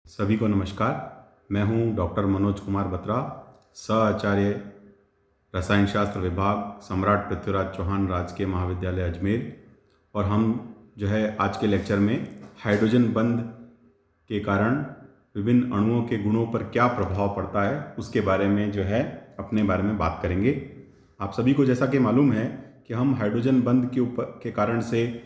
सभी को नमस्कार। मैं हूं डॉक्टर मनोज कुमार बत्रा, सह रसायन शास्त्र विभाग, सम्राट पृथ्वीराज चौहान राजकीय महाविद्यालय अजमेर। और हम जो है आज के लेक्चर में हाइड्रोजन बंध के कारण विभिन्न अणुओं के गुणों पर क्या प्रभाव पड़ता है उसके बारे में जो है अपने बारे में बात करेंगे। आप सभी को जैसा कि मालूम है कि हम हाइड्रोजन बंध के कारण से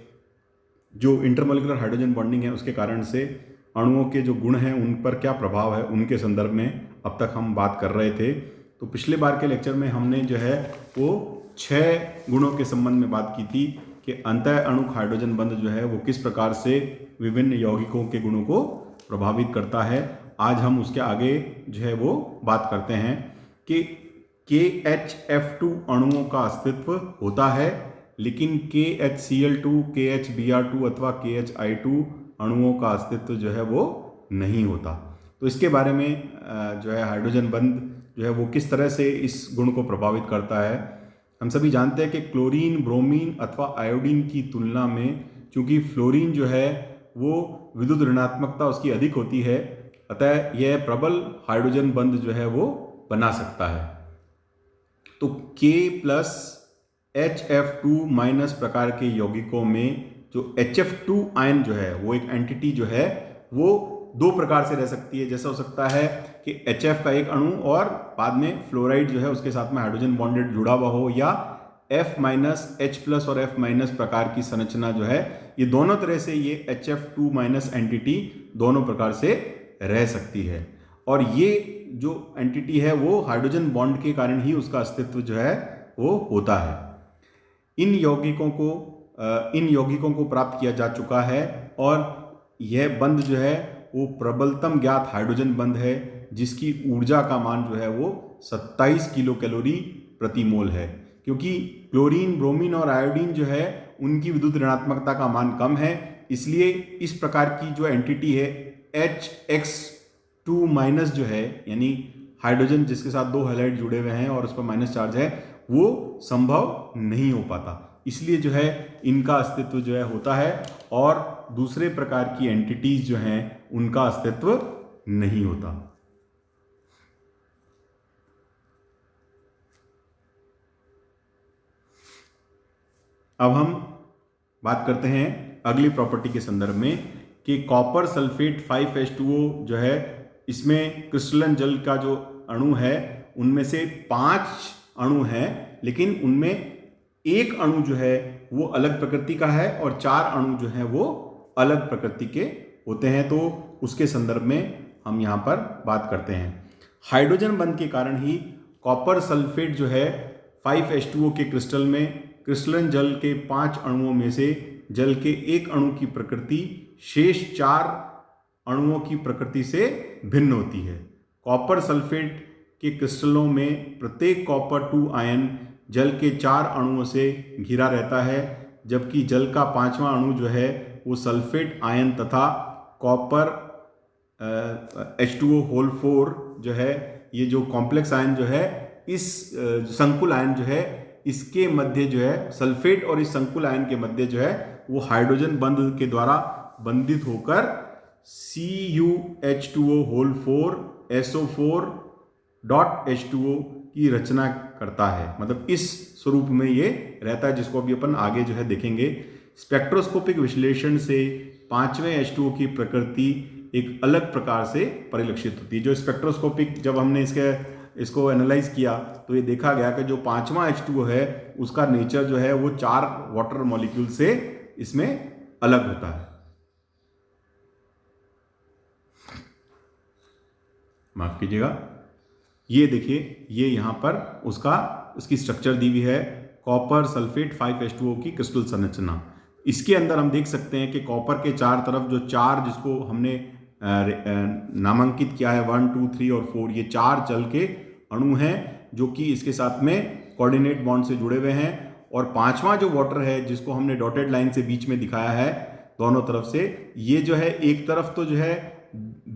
जो इंटरमॉलिक्यूलर हाइड्रोजन बॉन्डिंग है उसके कारण से अणुओं के जो गुण हैं उन पर क्या प्रभाव है उनके संदर्भ में अब तक हम बात कर रहे थे। तो पिछले बार के लेक्चर में हमने जो है वो 6 गुणों के संबंध में बात की थी कि अंतः अणुक हाइड्रोजन बंध जो है वो किस प्रकार से विभिन्न यौगिकों के गुणों को प्रभावित करता है। आज हम उसके आगे जो है वो बात करते हैं कि KHF2 अणुओं का अस्तित्व होता है, लेकिन KHCl2, KHBr2 अथवा KHI2 अणुओं का अस्तित्व जो है वो नहीं होता। तो इसके बारे में जो है हाइड्रोजन बंध जो है वो किस तरह से इस गुण को प्रभावित करता है। हम सभी जानते हैं कि क्लोरीन, ब्रोमीन अथवा आयोडीन की तुलना में चूंकि फ्लोरीन जो है वो विद्युत ऋणात्मकता उसकी अधिक होती है, अतः यह प्रबल हाइड्रोजन बंध जो है वो बना सकता है। तो K+HF2- प्रकार के यौगिकों में जो HF2 आयन जो है वो एक एंटिटी जो है वो दो प्रकार से रह सकती है। जैसा हो सकता है कि HF का एक अणु और बाद में फ्लोराइड जो है उसके साथ में हाइड्रोजन बॉन्डेड जुड़ा हुआ हो, या F-H+ और F- प्रकार की संरचना जो है, ये दोनों तरह से ये HF2- एंटिटी दोनों प्रकार से रह सकती है। और ये जो एंटिटी है वो हाइड्रोजन बॉन्ड के कारण ही उसका अस्तित्व जो है वो होता है। इन यौगिकों को प्राप्त किया जा चुका है और यह बंध जो है वो प्रबलतम ज्ञात हाइड्रोजन बंध है जिसकी ऊर्जा का मान जो है वो 27 किलो कैलोरी प्रति मोल है। क्योंकि क्लोरीन, ब्रोमीन और आयोडीन जो है उनकी विद्युत ऋणात्मकता का मान कम है, इसलिए इस प्रकार की जो एंटिटी है HX2- जो है, यानी हाइड्रोजन जिसके साथ 2 हैलाइड जुड़े हुए हैं और उस पर माइनस चार्ज है, वो संभव नहीं हो पाता। इसलिए जो है इनका अस्तित्व जो है होता है और दूसरे प्रकार की एंटिटीज जो हैं उनका अस्तित्व नहीं होता। अब हम बात करते हैं अगली प्रॉपर्टी के संदर्भ में कि कॉपर सल्फेट 5H2O जो है, इसमें क्रिस्टलन जल का जो अणु है उनमें से 5 अणु हैं, लेकिन उनमें एक अणु जो है वो अलग प्रकृति का है और 4 अणु जो है वो अलग प्रकृति के होते हैं। तो उसके संदर्भ में हम यहाँ पर बात करते हैं। हाइड्रोजन बंध के कारण ही कॉपर सल्फेट जो है 5H2O के क्रिस्टल में क्रिस्टलन जल के 5 अणुओं में से जल के एक अणु की प्रकृति शेष 4 अणुओं की प्रकृति से भिन्न होती है। कॉपर सल्फेट के क्रिस्टलों में प्रत्येक कॉपर 2 आयन जल के 4 अणुओं से घिरा रहता है, जबकि जल का 5वां अणु जो है वो सल्फेट आयन तथा कॉपर H2O4 जो है, ये जो कॉम्प्लेक्स आयन जो है, इस संकुल आयन जो है इसके मध्य जो है सल्फेट और इस संकुल आयन के मध्य जो है वो हाइड्रोजन बंध के द्वारा बंधित होकर CuH2O4 SO4.H2O की रचना करता है। मतलब इस स्वरूप में ये रहता है, जिसको अभी अपन आगे जो है देखेंगे। स्पेक्ट्रोस्कोपिक विश्लेषण से 5वें H2O की प्रकृति एक अलग प्रकार से परिलक्षित होती है। जो स्पेक्ट्रोस्कोपिक जब हमने इसको एनालाइज किया तो ये देखा गया कि जो 5वां H2O है उसका नेचर जो है वो 4 वाटर मॉलिक्यूल से इसमें अलग होता है। माफ कीजिएगा, ये देखिए, ये यहाँ पर उसकी स्ट्रक्चर दी हुई है, कॉपर सल्फेट 5H2O की क्रिस्टल संरचना। इसके अंदर हम देख सकते हैं कि कॉपर के 4 तरफ जो 4 जिसको हमने नामांकित किया है 1, 2, 3 और 4, ये 4 जल के अणु हैं जो कि इसके साथ में कोऑर्डिनेट बॉन्ड से जुड़े हुए हैं। और 5वां जो वाटर है जिसको हमने डॉटेड लाइन से बीच में दिखाया है दोनों तरफ से, ये जो है एक तरफ तो जो है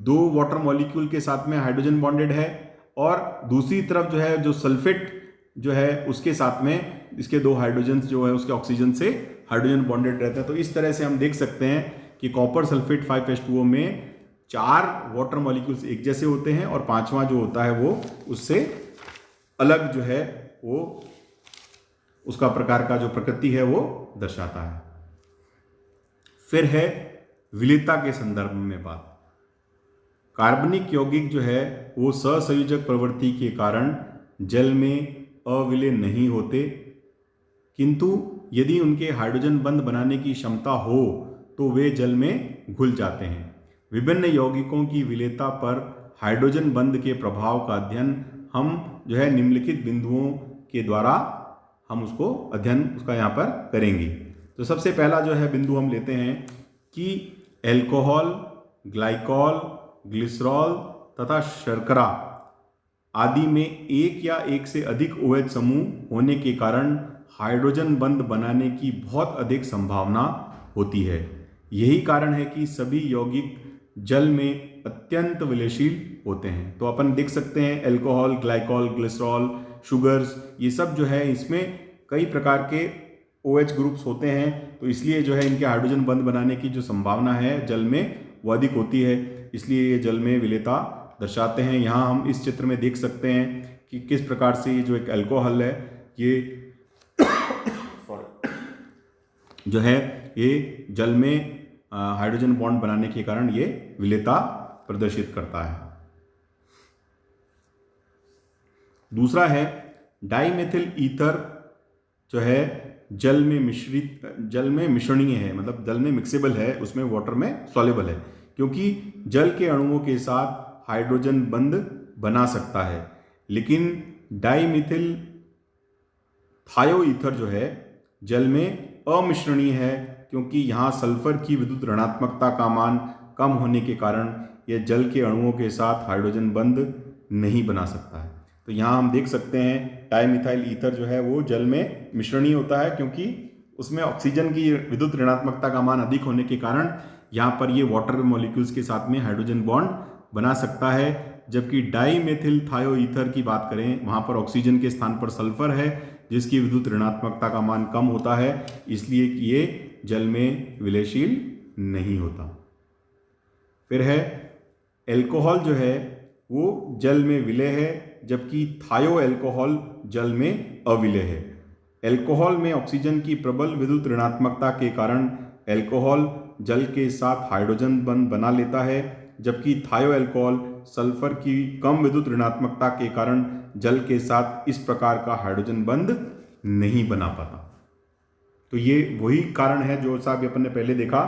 2 वाटर मॉलिक्यूल के साथ में हाइड्रोजन बॉन्डेड है और दूसरी तरफ जो है जो सल्फेट जो है उसके साथ में इसके 2 हाइड्रोजन जो है उसके ऑक्सीजन से हाइड्रोजन बॉन्डेड रहता है। तो इस तरह से हम देख सकते हैं कि कॉपर सल्फेट 5H2O में 4 वाटर मॉलिक्यूल्स एक जैसे होते हैं और 5वां जो होता है वो उससे अलग जो है वो उसका प्रकार का जो प्रकृति है वो दर्शाता है। फिर है विलेयता के संदर्भ में बात। कार्बनिक यौगिक जो है वो सहसंयोजक प्रवृत्ति के कारण जल में अविलेय नहीं होते, किंतु यदि उनके हाइड्रोजन बंध बनाने की क्षमता हो तो वे जल में घुल जाते हैं। विभिन्न यौगिकों की विलेयता पर हाइड्रोजन बंध के प्रभाव का अध्ययन हम जो है निम्नलिखित बिंदुओं के द्वारा हम उसको अध्ययन उसका यहाँ पर करेंगे। तो सबसे पहला जो है बिंदु हम लेते हैं कि एल्कोहल, ग्लाइकॉल, ग्लिसरॉल तथा शर्करा आदि में एक या एक से अधिक OH समूह होने के कारण हाइड्रोजन बंध बनाने की बहुत अधिक संभावना होती है। यही कारण है कि सभी यौगिक जल में अत्यंत विलयशील होते हैं। तो अपन देख सकते हैं एल्कोहल, ग्लाइकॉल, ग्लिसरॉल, शुगर्स, ये सब जो है इसमें कई प्रकार के OH ग्रुप्स होते हैं, तो इसलिए जो है इनके हाइड्रोजन बंध बनाने की जो संभावना है जल में वो अधिक होती है, इसलिए ये जल में विलेयता दर्शाते हैं। यहाँ हम इस चित्र में देख सकते हैं कि किस प्रकार से ये जो एक अल्कोहल है ये जो है ये जल में हाइड्रोजन बॉन्ड बनाने के कारण ये विलेयता प्रदर्शित करता है। दूसरा है डाइमेथिल ईथर जो है जल में मिश्रणीय है, मतलब जल में मिक्सेबल है, उसमें वाटर में सॉल्युबल है, क्योंकि जल के अणुओं के साथ हाइड्रोजन बंध बना सकता है। लेकिन डाइमिथिल थायोईथर जो है जल में अमिश्रणीय है, क्योंकि यहाँ सल्फर की विद्युत ऋणात्मकता का मान कम होने के कारण यह जल के अणुओं के साथ हाइड्रोजन बंध नहीं बना सकता है। तो यहाँ हम देख सकते हैं डाइमिथाइल ईथर जो है वो जल में मिश्रणीय होता है, क्योंकि उसमें ऑक्सीजन की विद्युत ऋणात्मकता का मान अधिक होने के कारण यहाँ पर ये वाटर मॉलिक्यूल्स के साथ में हाइड्रोजन बॉन्ड बना सकता है। जबकि डाइमेथिल थायोईथर की बात करें वहाँ पर ऑक्सीजन के स्थान पर सल्फर है जिसकी विद्युत ऋणात्मकता का मान कम होता है, इसलिए ये जल में विलयशील नहीं होता। फिर है एल्कोहल जो है वो जल में विलेय है, जबकि थायो एल्कोहल जल में अविलेय है। एल्कोहल में ऑक्सीजन की प्रबल विद्युत ऋणात्मकता के कारण एल्कोहल जल के साथ हाइड्रोजन बंध बना लेता है, जबकि थायो एल्कोहल सल्फर की कम विद्युत ऋणात्मकता के कारण जल के साथ इस प्रकार का हाइड्रोजन बंध नहीं बना पाता। तो ये वही कारण है जो साहब अपन ने पहले देखा,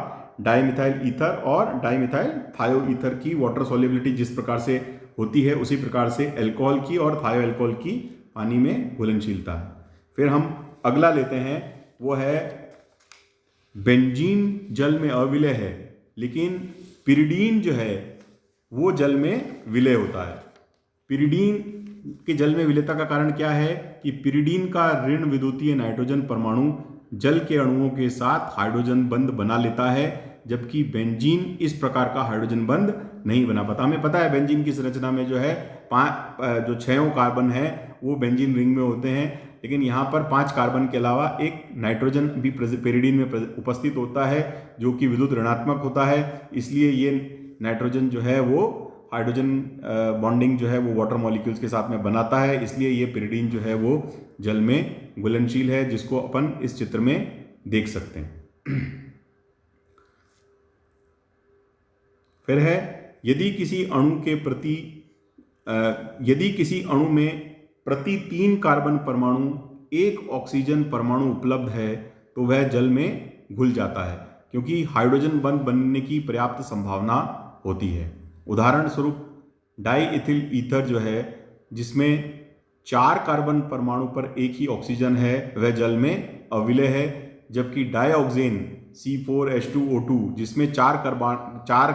डाइमिथाइल ईथर और डाइमिथाइल थायो ईथर की वाटर सॉल्युबिलिटी जिस प्रकार से होती है उसी प्रकार से एल्कोहल की और थायो एल्कोहल की पानी में घुलनशीलता है। फिर हम अगला लेते हैं, वो है बेंजीन जल में अविलेय है, लेकिन पिरिडीन जो है वो जल में विलेय होता है। पिरिडीन के जल में विलेयता का कारण क्या है कि पिरिडीन का ऋण विद्युतीय नाइट्रोजन परमाणु जल के अणुओं के साथ हाइड्रोजन बंध बना लेता है, जबकि बेंजीन इस प्रकार का हाइड्रोजन बंध नहीं बना पाता। हमें पता है बेंजीन की संरचना में जो है जो 6 कार्बन है वो बेंजीन रिंग में होते हैं, लेकिन यहाँ पर 5 कार्बन के अलावा एक नाइट्रोजन भी पिरिडीन में उपस्थित होता है जो कि विद्युत ऋणात्मक होता है, इसलिए ये नाइट्रोजन जो है वो हाइड्रोजन बॉन्डिंग जो है वो वाटर मॉलिक्यूल्स के साथ में बनाता है, इसलिए ये पिरिडीन जो है वो जल में घुलनशील है, जिसको अपन इस चित्र में देख सकते हैं। फिर है यदि किसी अणु में प्रति 3 कार्बन परमाणु 1 ऑक्सीजन परमाणु उपलब्ध है तो वह जल में घुल जाता है, क्योंकि हाइड्रोजन बंध बनने की पर्याप्त संभावना होती है। उदाहरण स्वरूप डाइइथिल ईथर जो है जिसमें 4 कार्बन परमाणु पर एक ही ऑक्सीजन है वह जल में अविलेय है, जबकि डाइऑक्सेन C4H2O2 जिसमें 4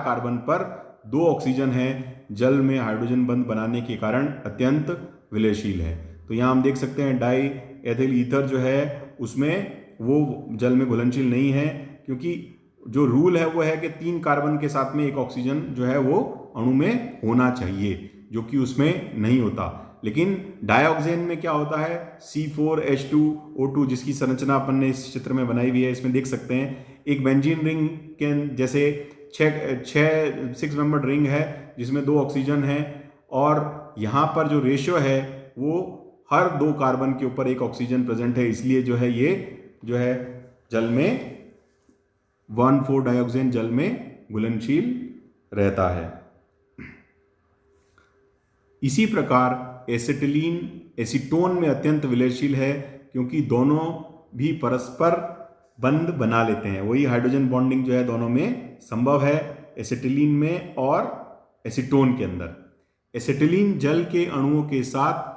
कार्बन पर 2 ऑक्सीजन है जल में हाइड्रोजन बंध बनाने के कारण अत्यंत विलयशील है। तो यहाँ हम देख सकते हैं डाइएथिल ईथर जो है उसमें वो जल में घुलनशील नहीं है, क्योंकि जो रूल है वो है कि 3 कार्बन के साथ में एक ऑक्सीजन जो है वो अणु में होना चाहिए, जो कि उसमें नहीं होता। लेकिन डाइऑक्सेन में क्या होता है C4H2O2 जिसकी संरचना अपन ने इस चित्र में बनाई हुई है, इसमें देख सकते हैं एक बेंजीन रिंग के जैसे सिक्स मेंबर्ड रिंग है जिसमें 2 ऑक्सीजन है, और यहाँ पर जो रेशियो है वो हर 2 कार्बन के ऊपर 1 ऑक्सीजन प्रेजेंट है, इसलिए जो है ये जो है जल में 1,4 डाइऑक्सेन जल में घुलनशील रहता है। इसी प्रकार एसिटिलीन एसीटोन में अत्यंत विलयशील है, क्योंकि दोनों भी परस्पर बंध बना लेते हैं। वही हाइड्रोजन बॉन्डिंग जो है दोनों में संभव है, एसिटिलीन में और एसीटोन के अंदर। एसिटिलीन जल के अणुओं के साथ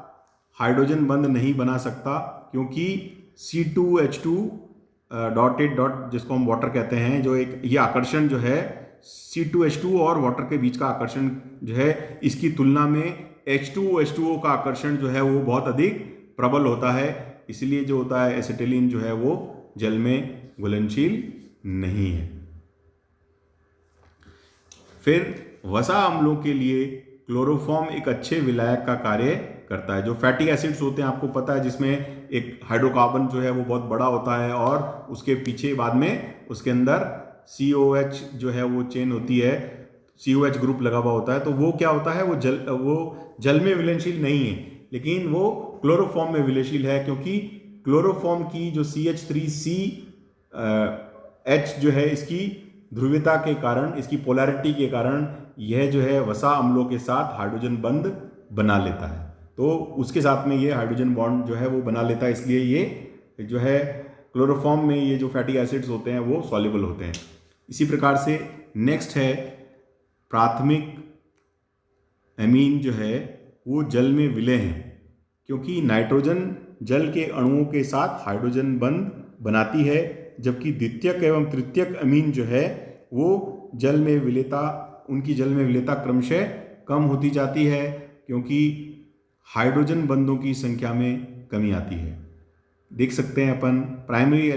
हाइड्रोजन बंध नहीं बना सकता, क्योंकि C2H2 डॉटेड डॉट जिसको हम वाटर कहते हैं, जो एक ये आकर्षण जो है C2H2 और वाटर के बीच का आकर्षण जो है, इसकी तुलना में H2O का आकर्षण जो है वो बहुत अधिक प्रबल होता है। इसलिए जो होता है एसिटिलीन जो है वो जल में घुलनशील नहीं है। फिर वसा अम्लों के लिए क्लोरोफॉर्म एक अच्छे विलायक का कार्य करता है। जो फैटी एसिड्स होते हैं आपको पता है, जिसमें एक हाइड्रोकार्बन जो है वो बहुत बड़ा होता है और उसके पीछे बाद में उसके अंदर COH जो है वो चेन होती है, COH ग्रुप लगा हुआ होता है, तो वो क्या होता है, वो जल में विलयनशील नहीं है, लेकिन वो क्लोरोफॉर्म में विलयनशील है, क्योंकि क्लोरोफॉर्म की जो CH3CH जो है इसकी ध्रुवीयता के कारण, इसकी पोलैरिटी के कारण यह जो है वसा अम्लों के साथ हाइड्रोजन बंध बना लेता है, तो उसके साथ में ये हाइड्रोजन बॉन्ड जो है वो बना लेता है। इसलिए ये जो है क्लोरोफॉर्म में ये जो फैटी एसिड्स होते हैं वो सॉल्युबल होते हैं। इसी प्रकार से नेक्स्ट है प्राथमिक एमीन जो है वो जल में विलय हैं, क्योंकि नाइट्रोजन जल के अणुओं के साथ हाइड्रोजन बंध बनाती है, जबकि द्वितीयक एवं तृतीयक अमीन जो है वो जल में विलेयता, उनकी जल में विलेयता क्रमशः कम होती जाती है, क्योंकि हाइड्रोजन बंधों की संख्या में कमी आती है। देख सकते हैं अपन प्राइमरी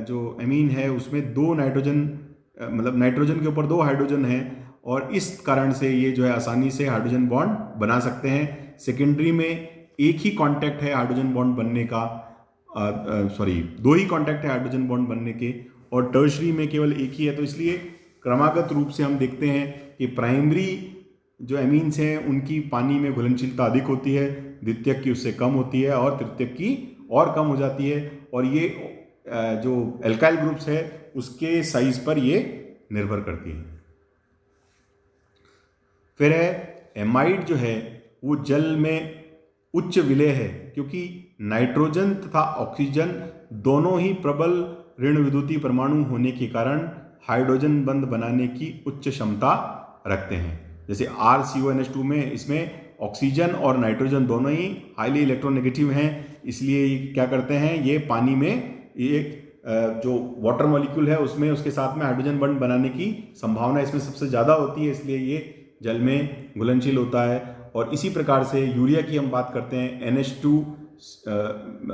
जो एमीन है उसमें 2 नाइट्रोजन, मतलब नाइट्रोजन के ऊपर 2 हाइड्रोजन हैं, और इस कारण से ये जो है आसानी से हाइड्रोजन बॉन्ड बना सकते हैं। सेकेंडरी में एक ही कांटेक्ट है हाइड्रोजन बॉन्ड बनने का, 2 ही कांटेक्ट है हाइड्रोजन बॉन्ड बनने के, और टर्शरी में केवल एक ही है। तो इसलिए क्रमागत रूप से हम देखते हैं कि प्राइमरी जो एमीन्स हैं उनकी पानी में घुलनशीलता अधिक होती है, द्वितीयक की उससे कम होती है, और तृतीयक की और कम हो जाती है, और ये जो एल्काइल ग्रुप्स है उसके साइज पर ये निर्भर करती है। फिर है एमाइड जो है वो जल में उच्च विलेय है, क्योंकि नाइट्रोजन तथा ऑक्सीजन दोनों ही प्रबल ऋण विद्युतीय परमाणु होने के कारण हाइड्रोजन बंध बनाने की उच्च क्षमता रखते हैं। जैसे RCONH2 में इसमें ऑक्सीजन और नाइट्रोजन दोनों ही हाईली इलेक्ट्रोनेगेटिव हैं, इसलिए ये क्या करते हैं, ये पानी में एक जो वाटर मॉलिक्यूल है उसमें उसके साथ में हाइड्रोजन बंध बनाने की संभावना इसमें सबसे ज़्यादा होती है, इसलिए ये जल में घुलनशील होता है। और इसी प्रकार से यूरिया की हम बात करते हैं, NH2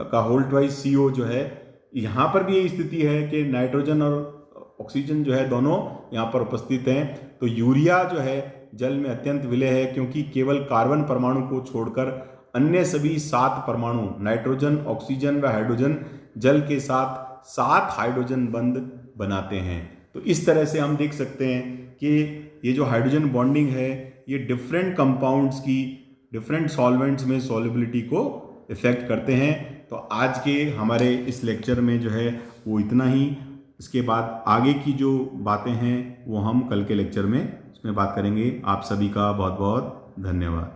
का होल ट्वाइस CO जो है, यहाँ पर भी यही स्थिति है कि नाइट्रोजन और ऑक्सीजन जो है दोनों यहाँ पर उपस्थित हैं। तो यूरिया जो है जल में अत्यंत विलेय है, क्योंकि केवल कार्बन परमाणु को छोड़कर अन्य सभी 7 परमाणु नाइट्रोजन, ऑक्सीजन व हाइड्रोजन जल के साथ 7 हाइड्रोजन बंध बनाते हैं। तो इस तरह से हम देख सकते हैं कि ये जो हाइड्रोजन बॉन्डिंग है ये डिफरेंट कंपाउंड्स की डिफरेंट सॉल्वेंट्स में सॉल्युबिलिटी को इफेक्ट करते हैं। तो आज के हमारे इस लेक्चर में जो है वो इतना ही। इसके बाद आगे की जो बातें हैं वो हम कल के लेक्चर में उसमें बात करेंगे। आप सभी का बहुत बहुत धन्यवाद।